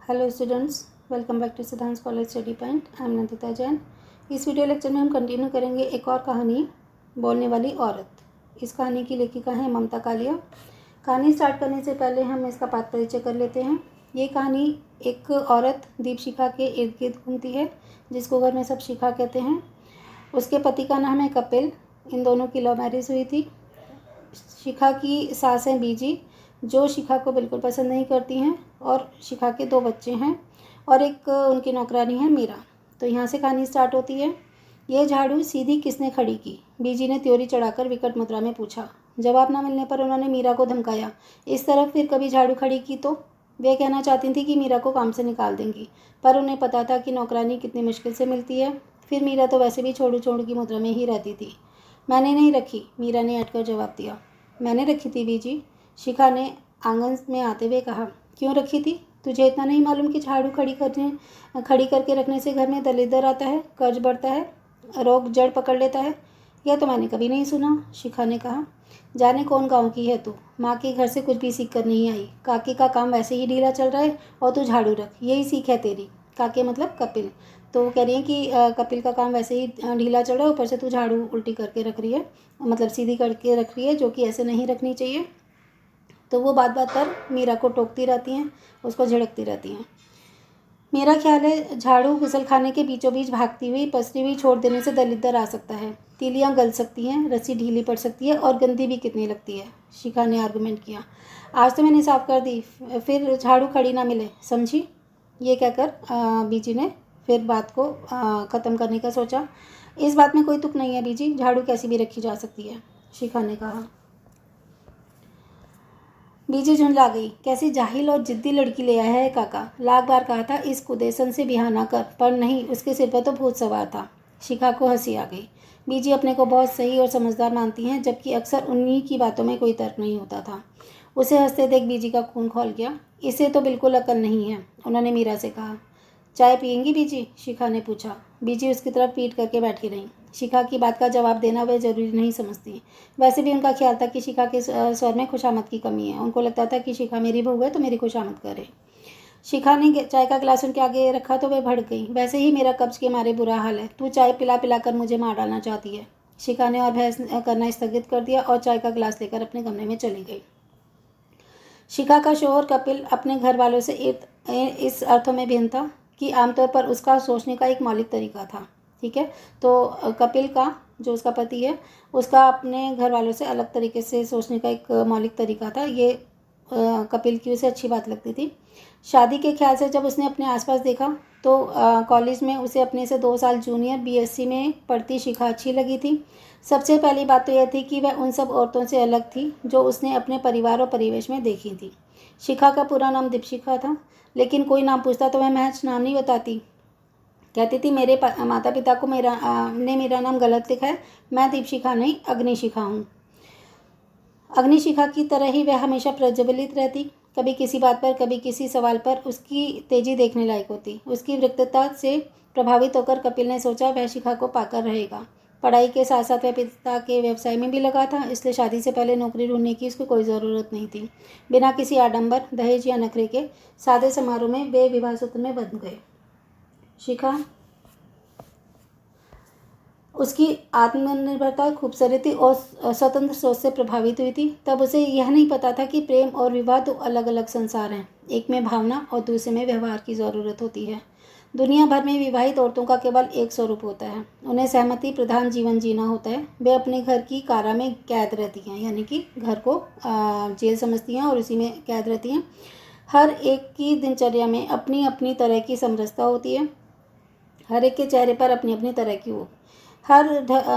Hello students, welcome back to Siddhant college study point. I am Nandita Jain. इस video lecture में हम continue करेंगे एक और कहानी, बोलने वाली औरत। इस कहानी की लेखिका है ममता कालिया। कहानी स्टार्ट करने से पहले हम इसका पाठ परिचय कर लेते हैं। ये कहानी एक औरत दीपशिखा के इर्द गिर्द घूमती है, जिसको घर में सब शिखा कहते हैं। उसके पति का नाम है कपिल। इन दोनों की लव मैरिज हुई थी। शिखा की सास हैं बीजी, जो शिखा को बिल्कुल पसंद नहीं करती हैं, और शिखा के 2 बच्चे हैं और एक उनकी नौकरानी है मीरा। तो यहाँ से कहानी स्टार्ट होती है। यह झाड़ू सीधी किसने खड़ी की? बीजी ने त्योरी चढ़ाकर विकट मुद्रा में पूछा। जवाब न मिलने पर उन्होंने मीरा को धमकाया। इस तरफ फिर कभी झाड़ू खड़ी की तो वे कहना चाहती थी कि मीरा को काम से निकाल देंगी, पर उन्हें पता था कि नौकरानी कितनी मुश्किल से मिलती है। फिर मीरा तो वैसे भी छोड़ू छोड़ू की मुद्रा में ही रहती थी। मैंने नहीं रखी, मीरा ने अटकर जवाब दिया। मैंने रखी थी बीजी, शिखा ने आंगन में आते हुए कहा। क्यों रखी थी? तुझे इतना नहीं मालूम कि झाड़ू खड़ी करके रखने से घर में दलिद्र आता है, कर्ज बढ़ता है, रोग जड़ पकड़ लेता है? यह तो मैंने कभी नहीं सुना, शिखा ने कहा। जाने कौन गांव की है तू? माँ के घर से कुछ भी सीख कर नहीं आई। काके का काम वैसे ही ढीला चल रहा है और तू झाड़ू रख, यही सीख है तेरी। काके मतलब कपिल। तो वो कह रही है कि कपिल का काम वैसे ही ढीला चल रहा है, ऊपर से तू झाड़ू उल्टी करके रख रही है, मतलब सीधी करके रख रही है, जो कि ऐसे नहीं रखनी चाहिए। तो वो बात बात पर मीरा को टोकती रहती हैं, उसको झिड़कती रहती हैं। मेरा ख्याल है झाड़ू गुसलखाने के बीचों बीच भागती हुई पसरी हुई छोड़ देने से दलिद्र आ सकता है। तीलियाँ गल सकती हैं, रस्सी ढीली पड़ सकती है और गंदी भी कितनी लगती है, शिखा ने आर्गुमेंट किया। आज तो मैंने साफ कर दी, फिर झाड़ू खड़ी ना मिले, समझी? ये कहकर बीजी ने फिर बात को ख़त्म करने का सोचा। इस बात में कोई तुक नहीं है बीजी, झाड़ू कैसी भी रखी जा सकती है, शिखा ने कहा। बीजी झुंझला गई। कैसी जाहिल और जिद्दी लड़की ले आया है काका। लाख बार कहा था इस कुदेसन से बिहा ना कर, पर नहीं, उसके सिर पर तो भूत सवार था। शिखा को हंसी आ गई। बीजी अपने को बहुत सही और समझदार मानती हैं, जबकि अक्सर उन्हीं की बातों में कोई तर्क नहीं होता था। उसे हंसते देख बीजी का खून खौल गया। इसे तो बिल्कुल अकल नहीं है, उन्होंने मीरा से कहा। चाय पियेंगी बीजी? शिखा ने पूछा। बीजी उसकी तरफ पीट करके बैठी रही। शिखा की बात का जवाब देना वे जरूरी नहीं समझती। वैसे भी उनका ख्याल था कि शिखा के स्वर में खुशामद की कमी है। उनको लगता था कि शिखा मेरी बहू है तो मेरी खुशामद करे। शिखा ने चाय का गिलास उनके आगे रखा तो वे भड़क गई। वैसे ही मेरा कब्ज के मारे बुरा हाल है, तू चाय पिला पिला कर मुझे मार डालना चाहती है। शिखा ने और बहस करना स्थगित कर दिया और चाय का गिलास लेकर अपने कमरे में चली गई। शिखा का शौहर कपिल अपने घर वालों से इस अर्थों में भिन्न था कि आमतौर पर उसका सोचने का एक मौलिक तरीका था। ठीक है, तो कपिल का, जो उसका पति है, उसका अपने घर वालों से अलग तरीके से सोचने का एक मौलिक तरीका था। ये कपिल की उसे अच्छी बात लगती थी। शादी के ख्याल से जब उसने अपने आसपास देखा तो कॉलेज में उसे अपने से 2 साल जूनियर बीएससी में पढ़ती शिखा अच्छी लगी थी। सबसे पहली बात तो यह थी कि वह उन सब औरतों से अलग थी जो उसने अपने परिवार और परिवेश में देखी थी। शिखा का पूरा नाम दीपशिखा था, लेकिन कोई नाम पूछता तो वह महज नाम नहीं बताती। कहती थी मेरे माता पिता को ने मेरा नाम गलत लिखा है, मैं दीपशिखा नहीं अग्निशिखा हूँ। अग्निशिखा की तरह ही वह हमेशा प्रज्वलित रहती। कभी किसी बात पर, कभी किसी सवाल पर उसकी तेजी देखने लायक होती। उसकी वक्तृता से प्रभावित होकर कपिल ने सोचा वह शिखा को पाकर रहेगा। पढ़ाई के साथ साथ वह पिता के व्यवसाय में भी लगा था, इसलिए शादी से पहले नौकरी ढूंढने की उसको कोई ज़रूरत नहीं थी। बिना किसी आडंबर, दहेज या नखरे के सादे समारोह में वे विवाह सूत्र में बंध गए। शिखा उसकी आत्मनिर्भरता, खूबसूरती और स्वतंत्र सोच से प्रभावित हुई थी। तब उसे यह नहीं पता था कि प्रेम और विवाह 2 अलग अलग संसार हैं। एक में भावना और दूसरे में व्यवहार की ज़रूरत होती है। दुनिया भर में विवाहित औरतों का केवल एक स्वरूप होता है, उन्हें सहमति प्रधान जीवन जीना होता है। वे अपने घर की कारा में कैद रहती हैं, यानी कि घर को जेल समझती हैं और उसी में कैद रहती हैं। हर एक की दिनचर्या में अपनी अपनी तरह की समरसता होती है। हर एक के चेहरे पर अपनी अपनी तरह की वो। हर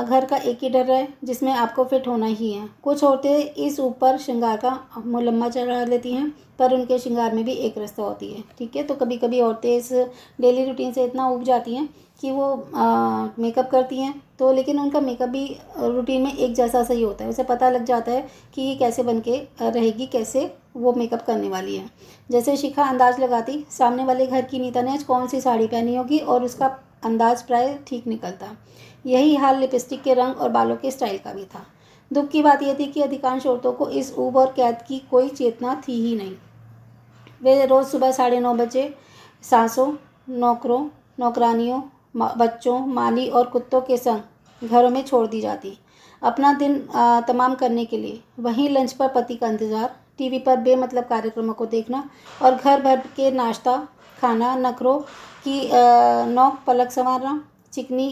घर का एक ही डर है जिसमें आपको फिट होना ही है। कुछ औरतें इस ऊपर श्रृंगार का मुलम्मा चढ़ा लेती हैं, पर उनके श्रृंगार में भी एक रास्ता होती है। ठीक है, तो कभी कभी औरतें इस डेली रूटीन से इतना ऊब जाती हैं कि वो मेकअप करती हैं, तो लेकिन उनका मेकअप भी रूटीन में एक जैसा सही होता है। उसे पता लग जाता है कि ये कैसे बन के रहेगी, कैसे वो मेकअप करने वाली है। जैसे शिखा अंदाज लगाती सामने वाले घर की नीता ने आज कौन सी साड़ी पहनी होगी, और उसका अंदाज प्राय ठीक निकलता। यही हाल लिपस्टिक के रंग और बालों के स्टाइल का भी था। दुख की बात यह थी कि अधिकांश औरतों को इस ऊब और कैद की कोई चेतना थी ही नहीं। वे रोज़ सुबह 9:30 बजे सासों, नौकरों, नौकरानियों, बच्चों, माली और कुत्तों के संग घरों में छोड़ दी जाती, अपना दिन तमाम करने के लिए। वहीं लंच पर पति का इंतज़ार, टीवी पर बेमतलब कार्यक्रमों को देखना और घर भर के नाश्ता खाना, नखरों की नोक पलक संवारना, चिकनी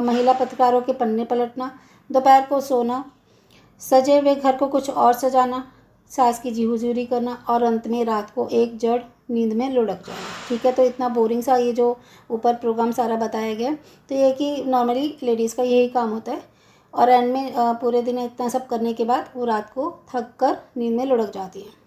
महिला पत्रकारों के पन्ने पलटना, दोपहर को सोना, सजे हुए घर को कुछ और सजाना, सास की जी हुजूरी करना और अंत में रात को एक जड़ नींद में लुढ़क जाना। ठीक है, तो इतना बोरिंग सा ये जो ऊपर प्रोग्राम सारा बताया गया, तो ये कि नॉर्मली लेडीज़ का यही काम होता है और एंड में पूरे दिन इतना सब करने के बाद वो रात को थक कर नींद में लुढ़क जाती है।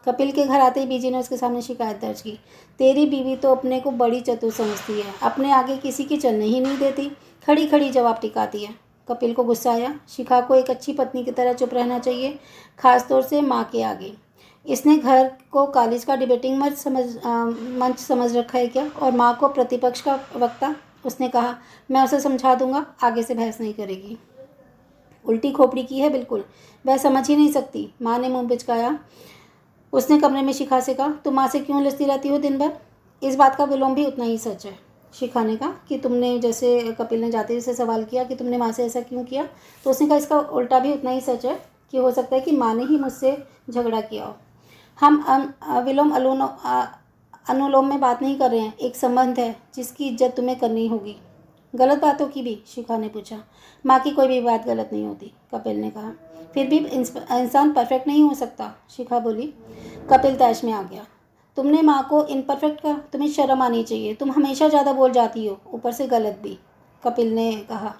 कपिल के घर आते ही बीजी ने उसके सामने शिकायत दर्ज की। तेरी बीवी तो अपने को बड़ी चतुर समझती है, अपने आगे किसी की चलने ही नहीं देती, खड़ी खड़ी जवाब टिकाती है। कपिल को गुस्सा आया। शिखा को एक अच्छी पत्नी की तरह चुप रहना चाहिए, खासतौर से माँ के आगे। इसने घर को कॉलेज का डिबेटिंग मंच समझ रखा है क्या, और माँ को प्रतिपक्ष का वक्ता। उसने कहा, मैं उसे समझा दूंगा, आगे से बहस नहीं करेगी। उल्टी खोपड़ी की है बिल्कुल, वह समझ ही नहीं सकती। माँ ने मुँह बिचकाया। उसने कमरे में शिखा से कहा, तुम माँ से क्यों लिस्ती रहती हो दिन भर? इस बात का विलोम भी उतना ही सच है। शिखा ने कहा कि तुमने, जैसे कपिल ने जाते से सवाल किया कि तुमने माँ से ऐसा क्यों किया, तो उसने कहा इसका उल्टा भी उतना ही सच है कि हो सकता है कि माँ ने ही मुझसे झगड़ा किया हो। हम विलोम अनुलोम में बात नहीं कर रहे हैं, एक संबंध है जिसकी इज्जत तुम्हें करनी होगी। गलत बातों की भी? शिखा ने पूछा। माँ की कोई भी बात गलत नहीं होती, कपिल ने कहा। फिर भी इंसान परफेक्ट नहीं हो सकता, शिखा बोली। कपिल तैश में आ गया। तुमने माँ को इनपरफेक्ट कहा, तुम्हें शर्म आनी चाहिए, तुम हमेशा ज़्यादा बोल जाती हो, ऊपर से गलत भी, कपिल ने कहा।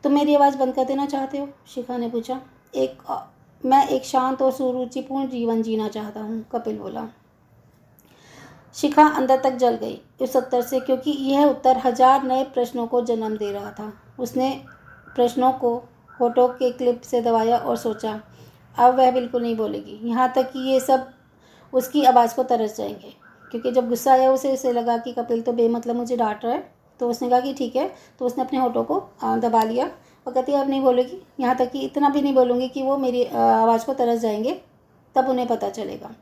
तुम मेरी आवाज़ बंद कर देना चाहते हो? शिखा ने पूछा। मैं एक शांत और सुरुचिपूर्ण जीवन जीना चाहता हूँ, कपिल बोला। शिखा अंदर तक जल गई उस उत्तर से, क्योंकि यह उत्तर 1000 नए प्रश्नों को जन्म दे रहा था। उसने प्रश्नों को होठों के क्लिप से दबाया और सोचा, अब वह बिल्कुल नहीं बोलेगी, यहाँ तक कि ये सब उसकी आवाज़ को तरस जाएंगे। क्योंकि जब गुस्सा आया उसे लगा कि कपिल तो बेमतलब मुझे डांट रहा है, तो उसने कहा कि ठीक है। तो उसने अपने होठों को दबा लिया और कहती है, अब नहीं बोलेगी, यहाँ तक कि इतना भी नहीं बोलूँगी कि वो मेरी आवाज़ को तरस जाएंगे, तब उन्हें पता चलेगा।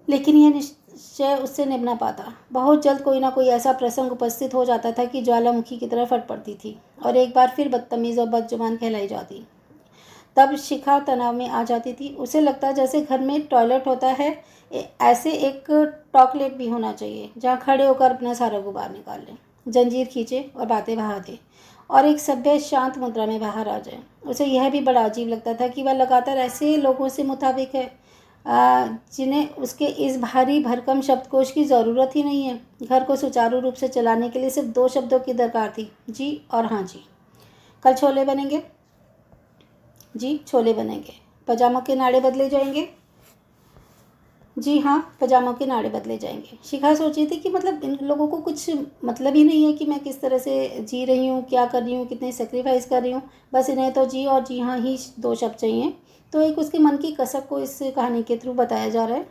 लेकिन यह निश्चय उससे निभ ना पाता। बहुत जल्द कोई ना कोई ऐसा प्रसंग उपस्थित हो जाता था कि ज्वालामुखी की तरह फट पड़ती थी और एक बार फिर बदतमीज़ और बदजुबान कहलाई जाती। तब शिखा तनाव में आ जाती थी। उसे लगता जैसे घर में टॉयलेट होता है, ऐसे एक टॉकलेट भी होना चाहिए जहाँ खड़े होकर अपना सारा गुबार निकाल लें, जंजीर खींचे और बातें बहा दे और एक सभ्य शांत मुद्रा में बाहर आ जाए। उसे यह भी बड़ा अजीब लगता था कि वह लगातार ऐसे लोगों से मुताबिक है जिन्हें उसके इस भारी भरकम शब्दकोश की ज़रूरत ही नहीं है। घर को सुचारू रूप से चलाने के लिए सिर्फ 2 शब्दों की दरकार थी, जी और हाँ जी। कल छोले बनेंगे? जी, छोले बनेंगे। पजामों के नाड़े बदले जाएंगे? जी हाँ, पजामों के नाड़े बदले जाएंगे। शिखा सोची थी कि मतलब इन लोगों को कुछ मतलब ही नहीं है कि मैं किस तरह से जी रही हूँ, क्या कर रही हूँ, कितने सेक्रीफाइस कर रही हूँ। बस इन्हें तो जी और जी हाँ ही 2 शब्द चाहिए। तो एक उसके मन की कसक को इस कहानी के थ्रू बताया जा रहा है।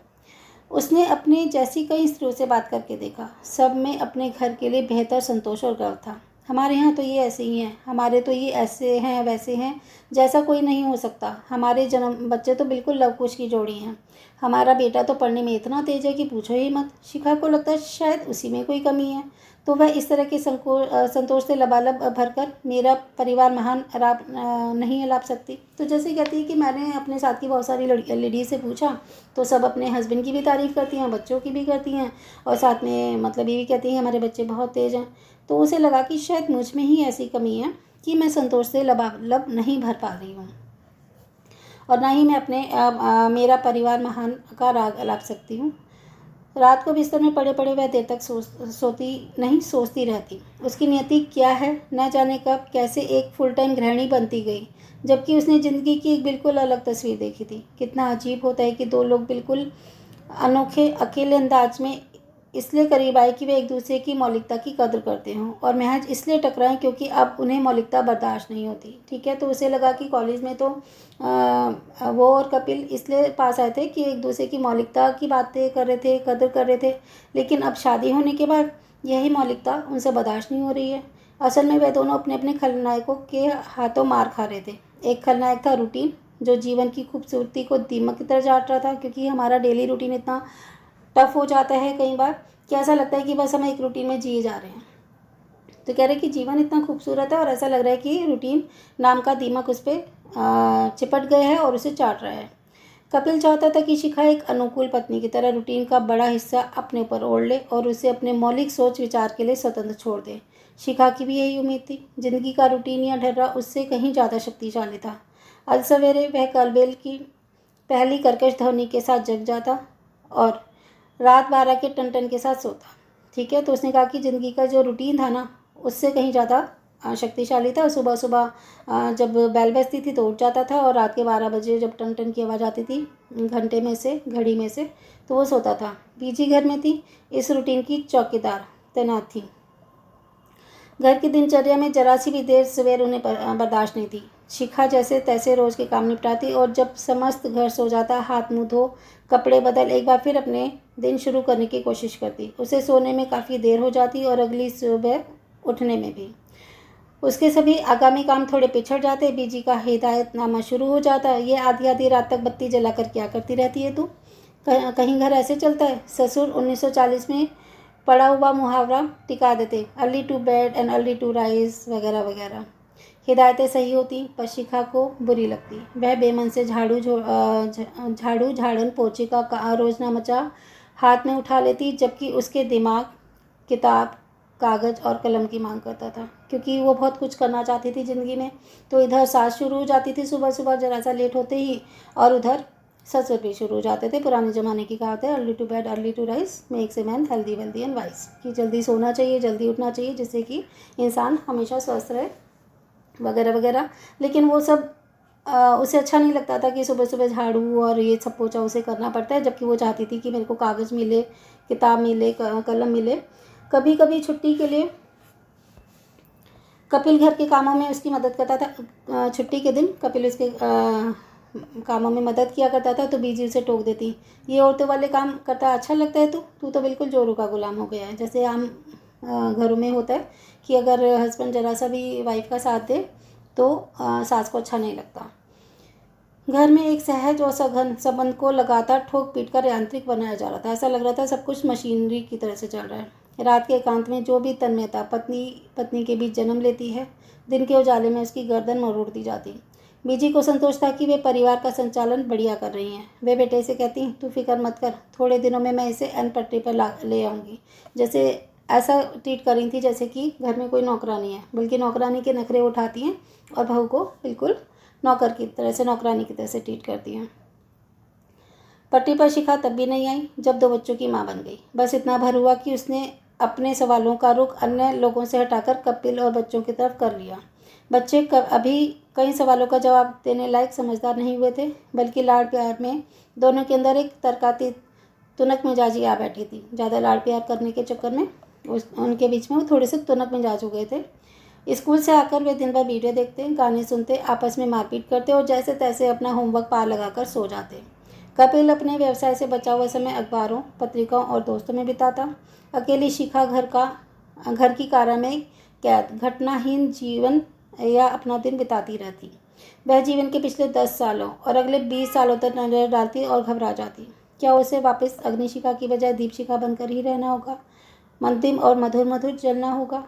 उसने अपने जैसी कई स्त्रियों से बात करके देखा, सब में अपने घर के लिए बेहतर संतोष और गर्व था। हमारे यहाँ तो ये ऐसे ही हैं, हमारे तो ये ऐसे हैं वैसे हैं, जैसा कोई नहीं हो सकता। हमारे जन्म बच्चे तो बिल्कुल लवकुश की जोड़ी हैं। हमारा बेटा तो पढ़ने में इतना तेज है कि पूछो ही मत। शिखा को लगता है शायद उसी में कोई कमी है, तो वह इस तरह के संतोष से लबालब भरकर मेरा परिवार महान नहीं अलाप सकती। तो जैसे कहती है कि मैंने अपने साथ की बहुत सारी लेडीज से पूछा, तो सब अपने हस्बैंड की भी तारीफ़ करती हैं, बच्चों की भी करती हैं और साथ में मतलब ये भी कहती हैं हमारे बच्चे बहुत तेज़ हैं। तो उसे लगा कि शायद मुझ में ही ऐसी कमी है कि मैं संतोष से लबालब नहीं भर पा रही हूँ और ना ही मैं अपने मेरा परिवार महान का राग अलाप सकती हूँ। रात को बिस्तर में पड़े पड़े वह देर तक सोचती रहती। उसकी नियति क्या है, न जाने कब कैसे एक फुल टाइम गृहिणी बनती गई, जबकि उसने ज़िंदगी की एक बिल्कुल अलग तस्वीर देखी थी। कितना अजीब होता है कि 2 लोग बिल्कुल अनोखे अकेले अंदाज में इसलिए करीब आए कि वे एक दूसरे की मौलिकता की कदर करते हों और महज इसलिए टकराएं क्योंकि अब उन्हें मौलिकता बर्दाश्त नहीं होती। ठीक है, तो उसे लगा कि कॉलेज में तो वो और कपिल इसलिए पास आए थे कि एक दूसरे की मौलिकता की बातें कर रहे थे, कदर कर रहे थे, लेकिन अब शादी होने के बाद यही मौलिकता उनसे बर्दाश्त नहीं हो रही है। असल में वे दोनों अपने अपने खलनायकों के हाथों मार खा रहे थे। एक खलनायक था रूटीन, जो जीवन की खूबसूरती को दीमक की तरह चाट रहा था, क्योंकि हमारा डेली रूटीन इतना टफ हो जाता है कई बार कि ऐसा लगता है कि बस हम एक रूटीन में जिए जा रहे हैं। तो कह रहे कि जीवन इतना खूबसूरत है और ऐसा लग रहा है कि रूटीन नाम का दीमक उस पर चिपट गया है और उसे चाट रहा है। कपिल चाहता था कि शिखा एक अनुकूल पत्नी की तरह रूटीन का बड़ा हिस्सा अपने ऊपर ओढ़ ले और उसे अपने मौलिक सोच विचार के लिए स्वतंत्र छोड़ दे। शिखा की भी यही उम्मीद थी। जिंदगी का रूटीन या ढर्रा उससे कहीं ज़्यादा शक्तिशाली था। अल सवेरे वह कलबेल की पहली कर्कश ध्वनि के साथ जग जाता और रात 12 के टन के साथ सोता। ठीक है, तो उसने कहा कि ज़िंदगी का जो रूटीन था ना उससे कहीं ज़्यादा शक्तिशाली था। सुबह सुबह जब बैल बजती थी तो उठ जाता था और रात के 12 बजे जब टन टन की आवाज़ आती थी घंटे में से, घड़ी में से, तो वो सोता था। बीजी घर में थी, इस रूटीन की चौकीदार तैनात थी। घर की दिनचर्या में जरा सी भी देर सवेर उन्हें बर्दाश्त नहीं थी। शिखा जैसे तैसे रोज़ के काम निपटाती और जब समस्त घर सो जाता हाथ मुँह धो कपड़े बदल एक बार फिर अपने दिन शुरू करने की कोशिश करती। उसे सोने में काफ़ी देर हो जाती और अगली सुबह उठने में भी। उसके सभी आगामी काम थोड़े पिछड़ जाते। बीजी का हिदायतनामा शुरू हो जाता। ये आधी आधी रात तक बत्ती जलाकर क्या करती रहती है तू? कहीं घर ऐसे चलता है? ससुर 1940 में पड़ा हुआ मुहावरा टिका देते, early to bed and early to rise वगैरह वगैरह। हिदायतें सही होती पर शिखा को बुरी लगती। वह बेमन से झाड़ू झाड़न पोछे का रोजनामचा हाथ में उठा लेती, जबकि उसके दिमाग किताब कागज़ और कलम की मांग करता था, क्योंकि वो बहुत कुछ करना चाहती थी ज़िंदगी में। तो इधर सास शुरू हो जाती थी सुबह सुबह जरा सा लेट होते ही, और उधर ससुर भी शुरू हो जाते थे। पुराने ज़माने की कहावत है, early to bed early to rise makes a man healthy wealthy and wise, कि जल्दी सोना चाहिए, जल्दी उठना चाहिए, जिससे कि इंसान हमेशा स्वस्थ रहे वगैरह वगैरह। लेकिन वो सब उसे अच्छा नहीं लगता था कि सुबह सुबह झाड़ू और ये सब पोछा उसे करना पड़ता है, जबकि वो चाहती थी कि मेरे को कागज़ मिले, किताब मिले, कलम मिले। कभी कभी छुट्टी के लिए कपिल घर के कामों में उसकी मदद करता था। छुट्टी के दिन कपिल उसके कामों में मदद किया करता था, तो बीजी उसे टोक देती, ये औरतों वाले काम करता अच्छा लगता है तू तो बिल्कुल जोरू का गुलाम हो गया है। जैसे आम घरों में होता है कि अगर हस्बैंड जरा सा भी वाइफ का साथ दे तो सास को अच्छा नहीं लगता। घर में एक सहज और सघन संबंध को लगातार ठोक पीट कर यांत्रिक बनाया जा रहा था। ऐसा लग रहा था सब कुछ मशीनरी की तरह से चल रहा है। रात के एकांत में जो भी तन्मयता पत्नी के बीच जन्म लेती है, दिन के उजाले में उसकी गर्दन मरोड़ दी जाती। बीजी को संतोष था कि वे परिवार का संचालन बढ़िया कर रही हैं। वे बेटे से कहती, तू फिक्र मत कर, थोड़े दिनों में मैं इसे एन पटरी पर ले आऊँगी। जैसे ऐसा ट्रीट कर रही थी जैसे कि घर में कोई नौकरानी है, बल्कि नौकरानी के नखरे उठाती हैं और बहू को बिल्कुल नौकर की तरह से, नौकरानी की तरह से ट्रीट करती हैं। पट्टी पर शिखा तब भी नहीं आई जब 2 बच्चों की माँ बन गई। बस इतना भर हुआ कि उसने अपने सवालों का रुख अन्य लोगों से हटाकर कपिल और बच्चों की तरफ कर लिया। बच्चे अभी कई सवालों का जवाब देने लायक समझदार नहीं हुए थे, बल्कि लाड़ प्यार में दोनों के अंदर एक तरकाती तुनक मिजाजी आ बैठी थी। ज़्यादा लाड़ प्यार करने के चक्कर में उनके बीच में वो थोड़े से तुनक मिजाज हो गए थे। स्कूल से आकर वे दिन भर वीडियो देखते, गाने सुनते, आपस में मारपीट करते और जैसे तैसे अपना होमवर्क पार लगाकर सो जाते। कपिल अपने व्यवसाय से बचा हुआ समय अखबारों, पत्रिकाओं और दोस्तों में बिताता। अकेली शिखा घर की कारा में कैद घटनाहीन जीवन या अपना दिन बिताती रहती। वह जीवन के पिछले 10 सालों और अगले 20 सालों तक नजर डालती और घबरा जाती। क्या उसे वापस अग्निशिखा की बजाय दीपशिखा बनकर ही रहना होगा? मंतिम और मधुर मधुर जलना होगा?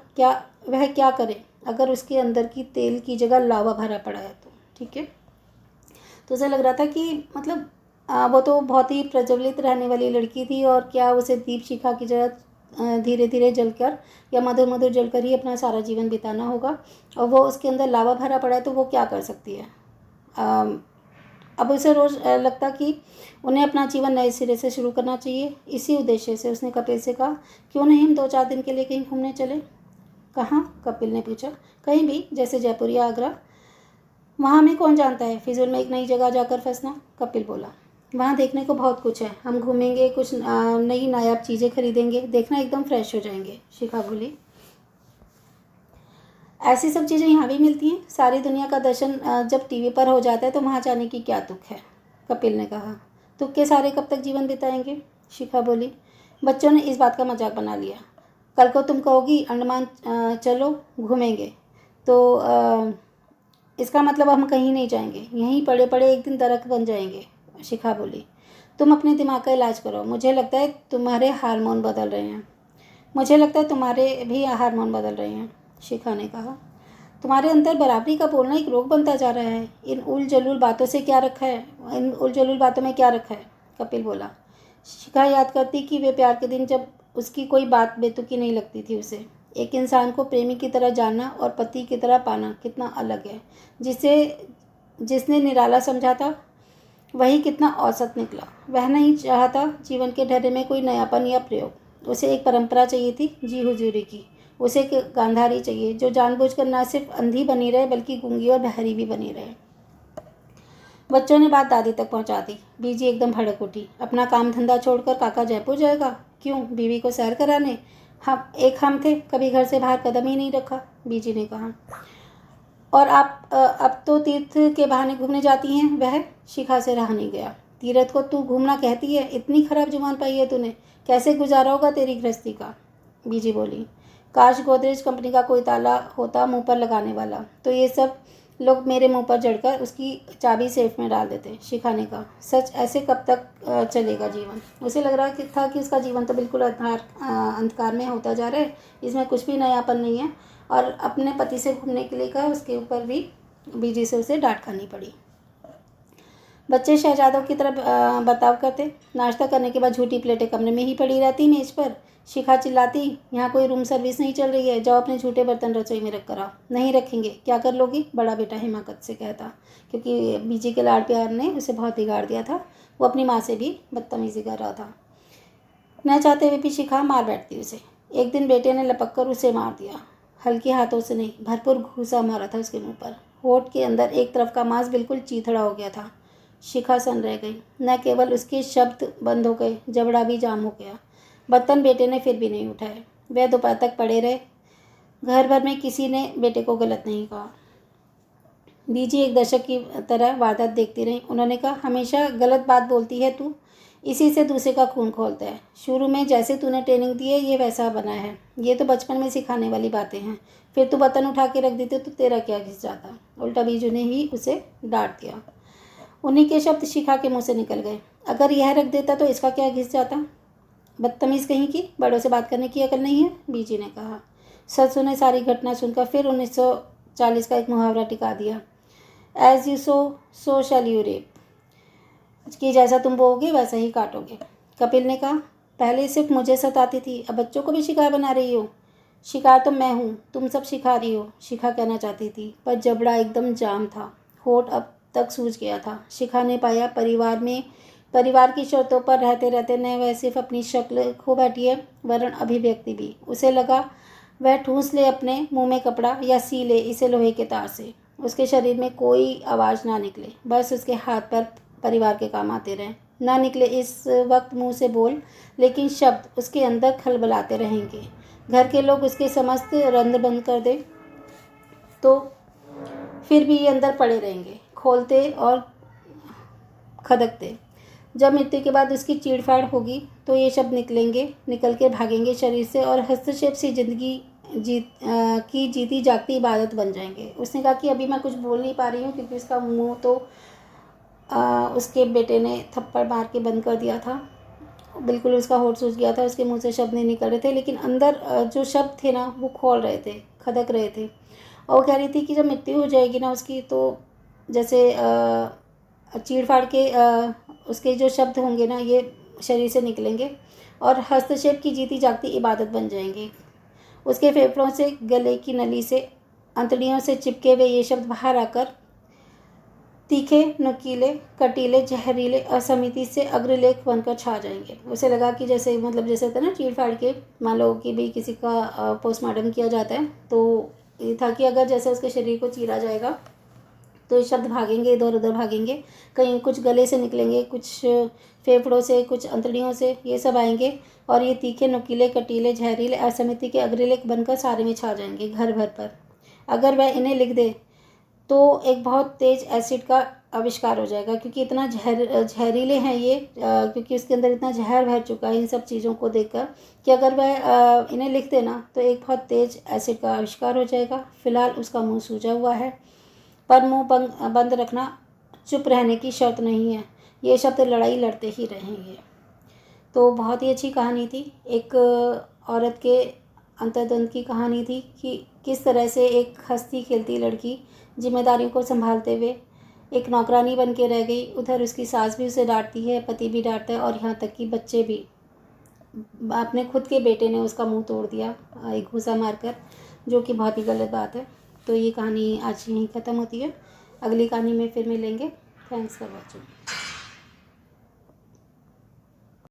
वह क्या करे अगर उसके अंदर की तेल की जगह लावा भरा पड़ा है तो? ठीक है, तो उसे लग रहा था कि मतलब वो तो बहुत ही प्रज्वलित रहने वाली लड़की थी, और क्या उसे दीपशिखा की जगह धीरे धीरे जलकर या मधुर मधुर जलकर ही अपना सारा जीवन बिताना होगा। और वो उसके अंदर लावा भरा पड़ा है तो वो क्या कर सकती है? अब उसे रोज़ लगता कि उन्हें अपना जीवन नए सिरे से शुरू करना चाहिए। इसी उद्देश्य से उसने कपिल से कहा, क्यों नहीं हम 2-4 दिन के लिए कहीं घूमने चले? कहाँ? कपिल ने पूछा। कहीं भी, जैसे जयपुर या आगरा। वहाँ हमें कौन जानता है, फिजूल में एक नई जगह जाकर फंसना। कपिल बोला, वहाँ देखने को बहुत कुछ है, हम घूमेंगे, कुछ नई नायाब चीज़ें खरीदेंगे, देखना एकदम फ्रेश हो जाएंगे। शिखा बोली, ऐसी सब चीज़ें यहाँ भी मिलती हैं। सारी दुनिया का दर्शन जब टीवी पर हो जाता है तो वहाँ जाने की क्या तुक है? कपिल ने कहा। तुक के सारे कब तक जीवन बिताएंगे? शिखा बोली, बच्चों ने इस बात का मजाक बना लिया। कल को तुम कहोगी अंडमान चलो घूमेंगे, तो इसका मतलब हम कहीं नहीं जाएंगे, यहीं पड़े पड़े एक दिन दरख्त बन जाएंगे। शिखा बोली, तुम अपने दिमाग का इलाज करो, मुझे लगता है तुम्हारे हार्मोन बदल रहे हैं। मुझे लगता है तुम्हारे भी हार्मोन बदल रहे हैं, शिखा ने कहा। तुम्हारे अंदर बराबरी का बोलना एक रोग बनता जा रहा है। इन उल जलूल बातों से क्या रखा है, इन उल जलूल बातों में क्या रखा है, कपिल बोला। शिखा याद करती कि वे प्यार के दिन जब उसकी कोई बात बेतुकी नहीं लगती थी उसे। एक इंसान को प्रेमी की तरह जानना और पति की तरह पाना कितना अलग है। जिसने निराला समझा था वही कितना औसत निकला। वह नहीं चाहता जीवन के ढर्रे में कोई नयापन या प्रयोग। उसे एक परंपरा चाहिए थी जी हुजूरी की। उसे एक गांधारी चाहिए जो जानबूझकर न सिर्फ अंधी बनी रहे बल्कि गूंगी और बहरी भी बनी रहे। बच्चों ने बात दादी तक पहुंचा दी। बीजी एकदम भड़क उठी। अपना काम धंधा छोड़कर काका जयपुर जाएगा? क्यों? बीवी को सैर कराने? हम थे, कभी घर से बाहर कदम ही नहीं रखा, बीजी ने कहा। और आप अब तो तीर्थ के बहाने घूमने जाती हैं वह? शिखा से रहा नहीं गया। तीर्थ को तू घूमना कहती है? इतनी खराब जुबान पाई है तूने। कैसे गुजारा होगा तेरी गृहस्थी का? बीजी बोली। काश गोदरेज कंपनी का कोई ताला होता मुंह पर लगाने वाला, तो ये सब लोग मेरे मुंह पर जड़कर उसकी चाबी सेफ में डाल देते, शिखा ने कहा। सच, ऐसे कब तक चलेगा जीवन? उसे लग रहा था कि उसका जीवन तो बिल्कुल अंधकार में होता जा रहा है। इसमें कुछ भी नयापन नहीं है। और अपने पति से घूमने के लिए कहा, उसके ऊपर भी बीजी से उसे डांट खानी पड़ी। बच्चे शहजादों की तरह बर्ताव करते। नाश्ता करने के बाद झूठी प्लेटें कमरे में ही पड़ी रहती मेज पर। शिखा चिल्लाती, यहाँ कोई रूम सर्विस नहीं चल रही है, जाओ अपने झूठे बर्तन रसोई में रख कर आओ। नहीं रखेंगे। क्या कर लोगी? बड़ा बेटा हिमाकत से कहता, क्योंकि बीजी के लाड़ प्यार ने उसे बहुत बिगाड़ दिया था। वो अपनी माँ से भी बदतमीजी कर रहा था। न चाहते हुए भी शिखा मार बैठती उसे। एक दिन बेटे ने लपक कर उसे मार दिया। हल्के हाथों से नहीं, भरपूर घूसा मारा था उसके मुंह पर। होठ के अंदर एक तरफ का मांस बिल्कुल चीथड़ा हो गया था। शिखा सन रह गई। न केवल उसके शब्द बंद हो गए, जबड़ा भी जाम हो गया। बर्तन बेटे ने फिर भी नहीं उठाए। वह दोपहर तक पड़े रहे। घर भर में किसी ने बेटे को गलत नहीं कहा। बीजी एक दशक की तरह वारदात देखती रही। उन्होंने कहा, हमेशा गलत बात बोलती है तू, इसी से दूसरे का खून खोलता है। शुरू में जैसे तूने ट्रेनिंग दी है ये वैसा बना है। ये तो बचपन में सिखाने वाली बातें हैं। फिर तू बर्तन उठा के रख देते तो तेरा क्या घिस जाता? उल्टा बीजू ने ही उसे डांट दिया। उन्हीं के शब्द शिखा के मुंह से निकल गए। अगर यह रख देता तो इसका क्या घिस जाता? बदतमीज़ कहीं की, बड़ों से बात करने की अकल नहीं है, बीजी ने कहा। सत्सु ने सारी घटना सुनकर फिर 1940 का एक मुहावरा टिका दिया। As you sow shall you reap, कि जैसा तुम बोओगे वैसा ही काटोगे। कपिल ने कहा, पहले सिर्फ मुझे सताती थी, अब बच्चों को भी शिकार बना रही हो। शिकार तो मैं हूँ, तुम सब सिखा रही हो, शिखा कहना चाहती थी, पर जबड़ा एकदम जाम था। होठ अब तक सूज गया था। शिखा ने पाया परिवार की शर्तों पर रहते रहते न वह सिर्फ अपनी शक्ल खो बैठी है, वरन अभिव्यक्ति भी। उसे लगा वह ठूंस ले अपने मुंह में कपड़ा या सी ले इसे लोहे के तार से। उसके शरीर में कोई आवाज़ ना निकले, बस उसके हाथ पर परिवार के काम आते रहें। ना निकले इस वक्त मुंह से बोल, लेकिन शब्द उसके अंदर खलबलाते रहेंगे। घर के लोग उसके समस्त रंध्र बंद कर दे तो फिर भी ये अंदर पड़े रहेंगे, खोलते और खदकते। जब मृत्यु के बाद उसकी चीड़फाड़ होगी तो ये शब्द निकल के भागेंगे शरीर से और हस्तक्षेप से जिंदगी की जीती जागती इबादत बन जाएंगे। उसने कहा कि अभी मैं कुछ बोल नहीं पा रही हूँ क्योंकि उसका मुंह तो उसके बेटे ने थप्पड़ मार के बंद कर दिया था। बिल्कुल उसका होठ सूज गया था, उसके मुंह से शब्द नहीं निकल रहे थे, लेकिन अंदर जो शब्द थे ना वो खोल रहे थे, खदक रहे थे। और वो कह रही थी कि जब मृत्यु हो जाएगी ना उसकी, तो जैसे चीड़ फाड़ के उसके जो शब्द होंगे ना ये शरीर से निकलेंगे और हस्तक्षेप की जीती जागती इबादत बन जाएंगे। उसके फेफड़ों से, गले की नली से, अंतड़ियों से चिपके हुए ये शब्द बाहर आकर तीखे, नुकीले, कटीले, जहरीले, असमिति से अग्रलेख बनकर छा जाएंगे। उसे लगा कि जैसे जैसे होता है ना चीड़ फाड़ के, मान लो कि भाई किसी का पोस्टमार्टम किया जाता है, तो ये था कि अगर जैसे उसके शरीर को चीरा जाएगा तो शब्द भागेंगे, इधर उधर भागेंगे, कहीं कुछ गले से निकलेंगे, कुछ फेफड़ों से, कुछ अंतड़ियों से, ये सब आएंगे और ये तीखे, नुकीले, कटीले, जहरीले, असमिति के अग्रलेख बनकर सारे में छा जाएंगे घर भर पर। अगर वह इन्हें लिख दे तो एक बहुत तेज एसिड का आविष्कार हो जाएगा, क्योंकि इतना जहरीले हैं ये, क्योंकि उसके अंदर इतना जहर भर चुका है इन सब चीज़ों को देखकर, कि अगर वह इन्हें लिख देना तो एक बहुत तेज एसिड का आविष्कार हो जाएगा। फिलहाल उसका मुंह सूजा हुआ है, पर मुंह बंद रखना चुप रहने की शर्त नहीं है। ये शब्द लड़ाई लड़ते ही रहेंगे। तो बहुत ही अच्छी कहानी थी। एक औरत के अंतर्द्वंद की कहानी थी कि किस तरह से एक हंसती खेलती लड़की जिम्मेदारियों को संभालते हुए एक नौकरानी बन के रह गई। उधर उसकी सास भी उसे डांटती है, पति भी डांटता है, और यहाँ तक कि बच्चे भी। अपने खुद के बेटे ने उसका मुंह तोड़ दिया एक घूसा मारकर, जो कि बहुत ही गलत बात है। तो ये कहानी आज यहीं ख़त्म होती है। अगली कहानी में फिर मिलेंगे। Thanks for watching.